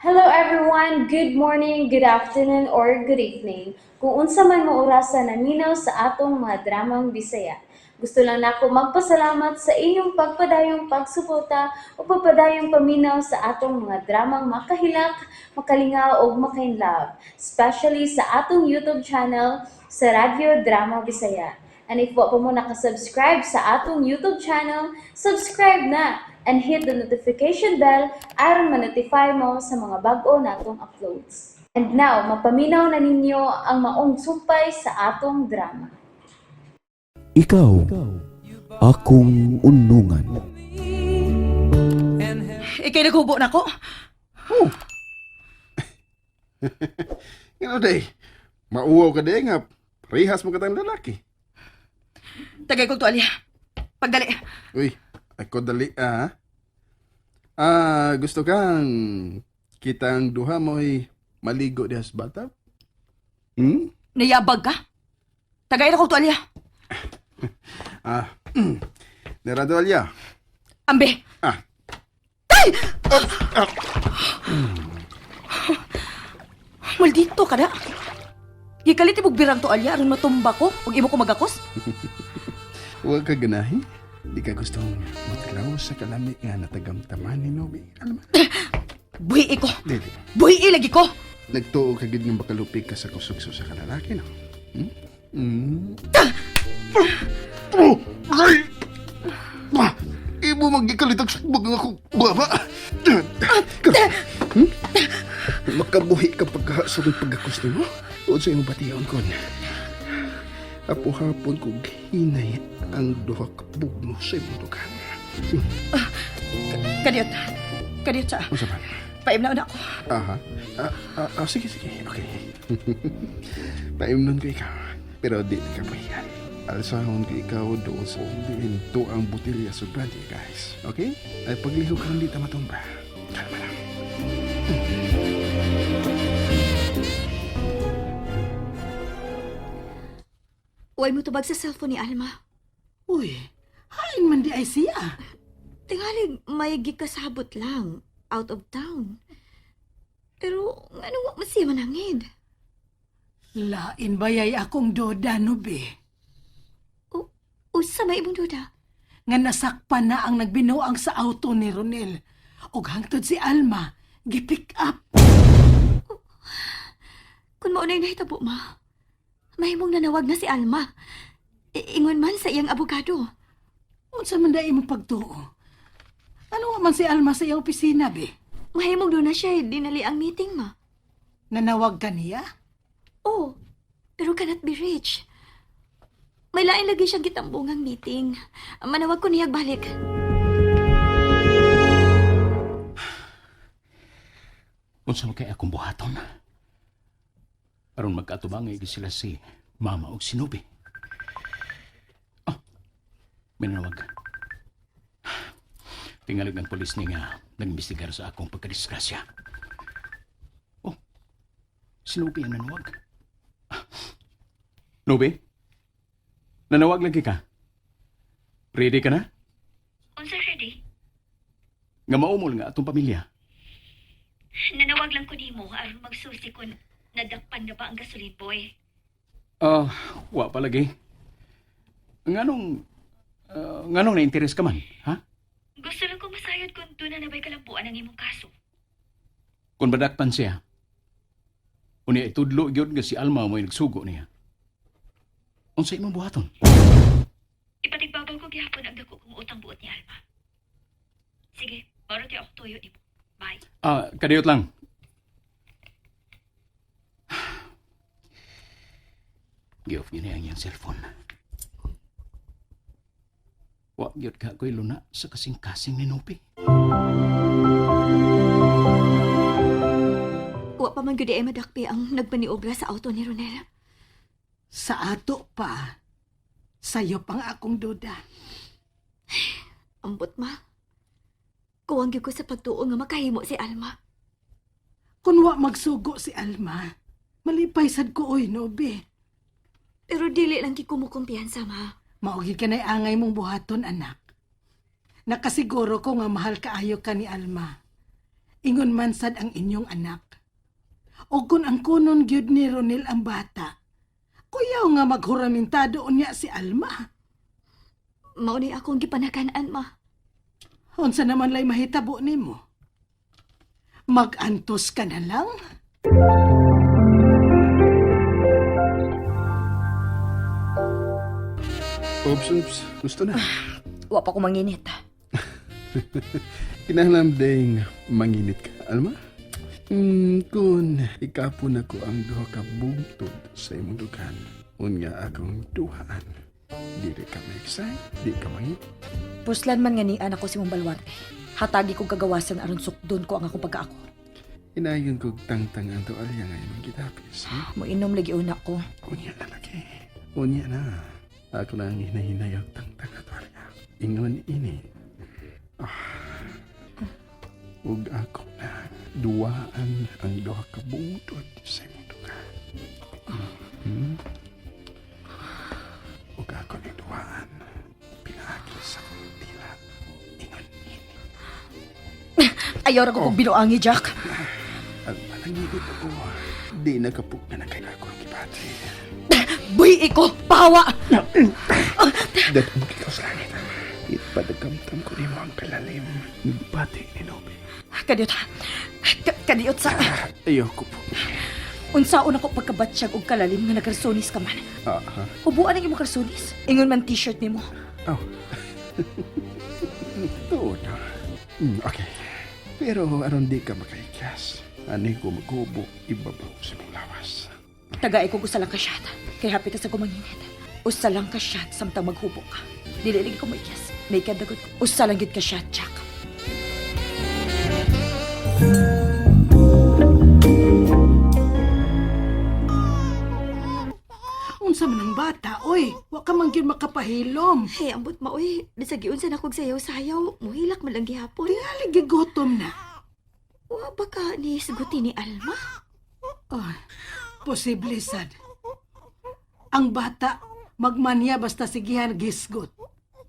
Hello everyone, good morning, good afternoon, or good evening. Kung unsa man mo orasan naminaw sa atong mga dramang Bisaya. Gusto lang nako magpasalamat sa inyong pagpadayong pagsuporta o pagpadayong paminaw sa atong mga dramang makahilak, makalingaw o makainlove, especially sa atong YouTube channel sa Radyo Drama Bisaya. And if wa pa mo nakasubscribe sa atong YouTube channel, subscribe na and hit the notification bell aron ma-notify mo sa mga bag-o natong uploads. And now, mapaminaw na ninyo ang maong sumpay sa atong drama. Ikaw, akong unungan. Ikay naghubo na ko. Day, mauwaw ka day nga, parehas mo katang lalaki. Tagay kong tuwalya. Pagdali. Uy, ako dali gusto kang kitang duha mo'y maligo dihas bata? Hmm? Nayabag ka? Tagay na kong tuwalya. Nerado alya. Ambe. Ah. Ay! Maldito ka na. Gikalit ibog birang tuwalya aron matumba ko ug imo ko magakos. Huwag ka ganahin. Di ka gustong matlaw sa kalami nga natagamtaman ni Nobi. Alam mo? Buhi ko. Dili. Buhi lagi ko. Nagtuo ka gid nga makalupig ka sa kusugso sa kalalaki, no? Ay! Imo magikalitag sakbog nga akong baba. Makabuhi ka pagkahasog ng pagkakusto mo? O sa iyong batiyon ko niya. Apo-hapon kong hinay ang duha kabog mo sa iyong dugan. Kadiyot. Kadiyot sa. Ano ba? Paimnaw na ako. Aha. Sige. Okay. Paimnon ko ikaw. Pero di ka pahiyan. Alsahon ko ikaw doon sa hinto ang butilya sa brandy, guys. Okay? Ay pagliho ka lang dito matumba. Kalma lang. Huwag mo tubag sa cellphone ni Alma. Uy, hain man di ay siya. Tingalig, may gikasabot lang. Out of town. Pero, ano wa man siya manangid? Lain bayay akong doda no be. Usa may imong duda. Nga nasakpan na ang nagbinuang sa auto ni Ronel. Og hangtod si Alma, gipick up. Kung maunay nahitabo, ma. Mahimong nanawag na si Alma. Ingon man sa iyang abogado. Unsa man da imong pagtuo? Ano man si Alma sa iyang opisina be? Mahimong doon na siya dinali ang meeting, ma. Nanawag ka niya? Oh, pero cannot be reached. May lain lagi siyang gitambungang meeting. Manawag ko niyag balik. Unsa man kay akong buhaton? Aron magkatubangay sila si Mama ug si Nubi. May nanawag. Tingalig ng polis ni nga nag-imbestigar sa akong pagkadisgrasya. Si Nubi ang nanawag. Nubi? Nanawag lagi ka? Ready ka na? Unsa ready? Nga maumol nga atong pamilya. Nanawag lang ko nimo aron magsusi kung nadakpan na ba ang gasoline boy. Wa palagi. Nganong na-interes ka man, ha? Gusto lang ko masayod kung doon na nabay kalampuan ang imong kaso. Kung badakpan siya, unya itudlo gyud nga si Alma mo'y nagsugo niya. Unsa imong buhaton? Ipatigbabaw ko gihapon ang dako kong utang buot ni Alma. Sige, baro ti ako tuyo nimo. Bye. Kadiyot lang. Gi-off niya ang iyang cellphone. Wa gyud ka ko'y luna sa kasing-kasing ni Nubi. Wa pa man gudi ay madakpi ang nagpaniobra sa auto ni Ronel. Sa ato pa. Sayo pang akong duda. Ambot, ma. Kuwang gyud ko sa pagtuo nga makahimo si Alma. Kung wa magsugo si Alma, malipay sad ko oy no be. Pero dili lang kikumukumpiyansa, ma. Maugi ka na'y angay mong buhaton, anak. Nakasiguro ko nga mahal kaayo ka ni Alma. Ingon man sad ang inyong anak. O kung ang kunon gyud ni Ronel ang bata, kuyaw nga maghuramintado niya si Alma. Mao ni akong gipanakanaan, ma. Unsa naman lay mahitabo nimo? Mag-antos ka na lang? Oops. Gusto na. Wa pa ko manginit. Kinahanglan ding manginit ka, Alma. Kung ikapon ako ang duha ka bugtod sa imong dugan, unya akong duhaan. Dili ka ma-excite, di ka mangit. Puslan man nga ni anak ko si mong balwarte. Hatagi kong kagawasan aron sukdon ko ang akong pagkaako. Inayon kong tangtang ang tuwalya nga imong gitapis. Moinom lagi una ko. Unya na lagi. Unya na. Ako lang hinahinayag tangtang ang tuwalya. Ingon ini. Ug ako na duwaan ang duha ka bugtod sa imong dugan. Ug ako ni duwaan pinaagi sa akong dila. Ingon ini. Ayaw ra ko kong binuangi, Jack. Ang malangigit ako. Di nakapug na kay ako ang kipati. Buhi ko! Pahawa! Datong kikaw sa langit. Ipadagamtam ko rin mo ang kalalim. Nagpati ni Nobe. Kadiyot. Kadiyot sa... Ayoko po. Unsaon ako pagkabatsyag og kalalim nga nagkarsonis ka man. Aha. Ubuan ang imong karsonis. Ingon man t-shirt nimo. Oh. Oo na. Okay. Pero aron di ka makaikyas. Ani ko maghubo ibabaw sa mong lawas. Tagay ko usa lang ka shot. Kay hapit sa kumanginit. Usa lang ka shot samtang maghubo ka. Dili lagi ko maikyas. May kadagod ko. Usa lang gid ka shot, Jack. Unsa man ang bata, oy. Wa ka man gyud makapahilom. Hey, ambot ma, uy. Bisag giunsa na kog sayaw-sayaw. Muhilak man lang gihapon. Tingali gigotom na. Wa ba ka ni suguti ni Alma? Oh, posible sad. Ang bata, magmanya basta sigihan gisgot.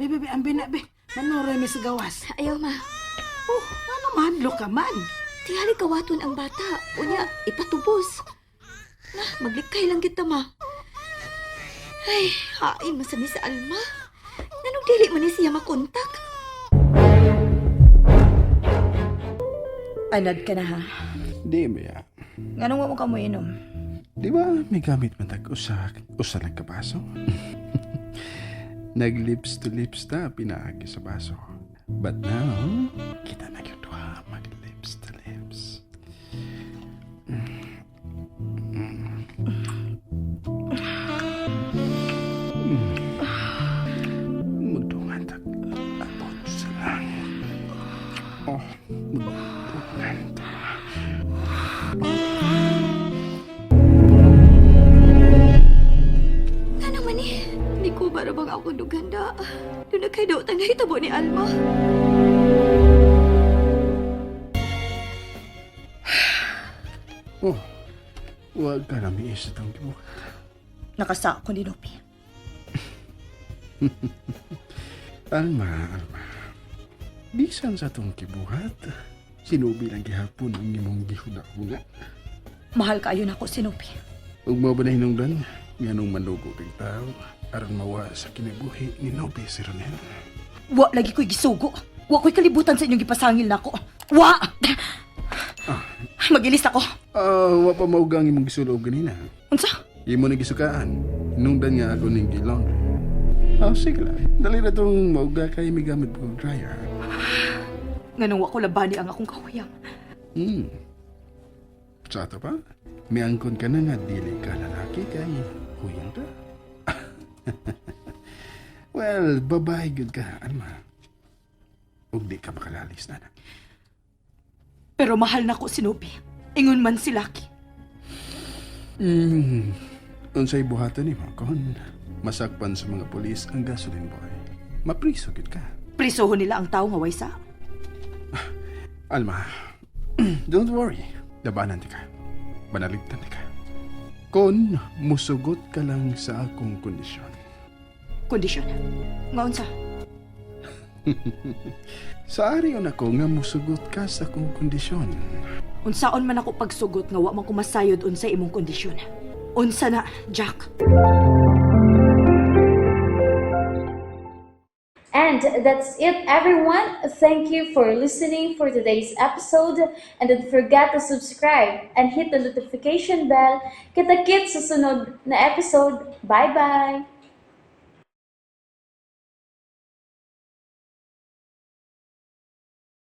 Be, ambi na, be. Manuroy mi sa gawas. Ayaw, ma. Oh, ano madlo ka man? Tingali kawaton ang bata. Unya, ipatubos. Na, maglikay lang kita, ma. Ay, hain masani sa Alma. Nanong dili man ni siya makontak? Anad ka na ha. Di ba? Nganong wa mo ka mo inom? Di ba may gamit man tag usa lang ka baso? Nag-lips to lips na pinaagi sa baso. But now, kita na yung duha mag-lips to lips. Magdungan tag abot sa lang. Oh, magdungan tag. Ano man eh? Di ko ba bang ako duganda? Doon na kay daw tanay tabo ni Alma. Oh, huwag ka na may isa itong gibuhat. Nakasa ko ni Nopi. Alma. Bisan sa itong kibuhat, sinubi lang gihapon ang imong gihuna-huna. Mahal kaayo na ako si Nopi. Huwag mo ba na hinungdan? Nganong manugo kang tao, aron mawa sa kinabuhi ni Nobe si Ronel. Wa lagi ko'y gisugo. Wa ko'y kalibutan sa inyong gipasangil na ako. Wa! Magilis ako. Wa pa maugang imong gisulog ganina. Unsa? Imo na gisukaan. Hinungdan nga ako ning gilong. Sige lang. Dali na itong mauga kay may gamit kong dryer. Nganong wa ko labani ang akong kawayang. Sa ato pa? May angkon ka na nga dili ka lalaki kay huyang ta. Well, babae good ka, Alma. Ug di ka makalalis na. Pero mahal na ko si Nopi. Ingon man si Lucky. Unsay buhaton ni mo kon masakpan sa mga pulis ang gasoline boy. Mapriso gid ka. Prisohon nila ang tao nga waysa. Alma, don't worry. Labanan ti ka. Banaligtan ti ka. Kon musugot ka lang sa akong kondisyon. Kondisyon. Nga unsa? Saari yun ako nga musugot ka sa kong kondisyon. Unsaon man ako pagsugot nga wa man ko masayod unsa imong kondisyon. Unsa na, Jack? And that's it, everyone. Thank you for listening for today's episode. And don't forget to subscribe and hit the notification bell. Kita-kits sa sunod na episode. Bye-bye!